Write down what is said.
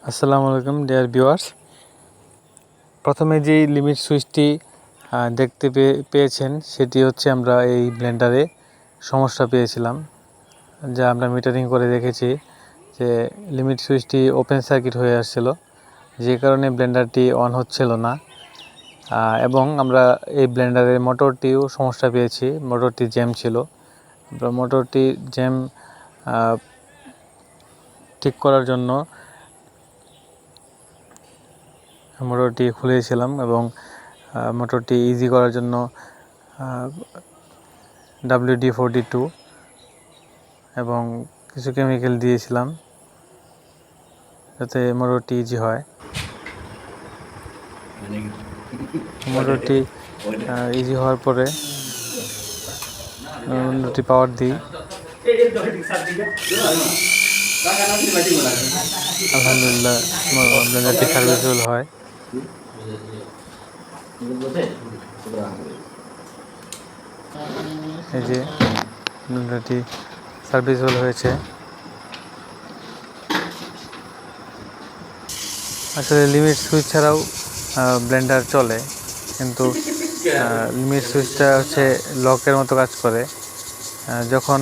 আসসালামু আলাইকুম dear viewers. প্রথমে যেই লিমিট সুইচটি দেখতে পেয়েছেন সেটি হচ্ছে আমরা এই ব্লেন্ডারে সমস্যা পেয়েছিলাম, যা আমরা মিটারিং করে দেখেছি যে লিমিট সুইচটি ওপেন সার্কিট হয়ে আসছিল, যে কারণে ব্লেন্ডারটি অন হচ্ছিল না। এবং আমরা এই ব্লেন্ডারের মোটরটিও সমস্যা পেয়েছি, মোটরটি জ্যাম ছিল। আমরা মোটরটি জ্যাম ঠিক করার জন্য মোটরটি খুলেছিলাম এবং মোটরটি ইজি করার জন্য WD-42 এবং কিছু কেমিক্যাল দিয়েছিলাম যাতে মোটরটি ইজি হয়। মোটরটি ইজি হওয়ার পরে মোটরটি পাওয়ার দিই। আলহামদুলিল্লাহ ব্লেন্ডারটি সার্ভিসেবল হয়। এই যে ব্লেন্ডারটি সার্ভিসেবল হয়েছে। আসলে লিমিট সুইচ ছাড়াও ব্লেন্ডার চলে, কিন্তু লিমিট সুইচটা হচ্ছে লকের মতো কাজ করে। যখন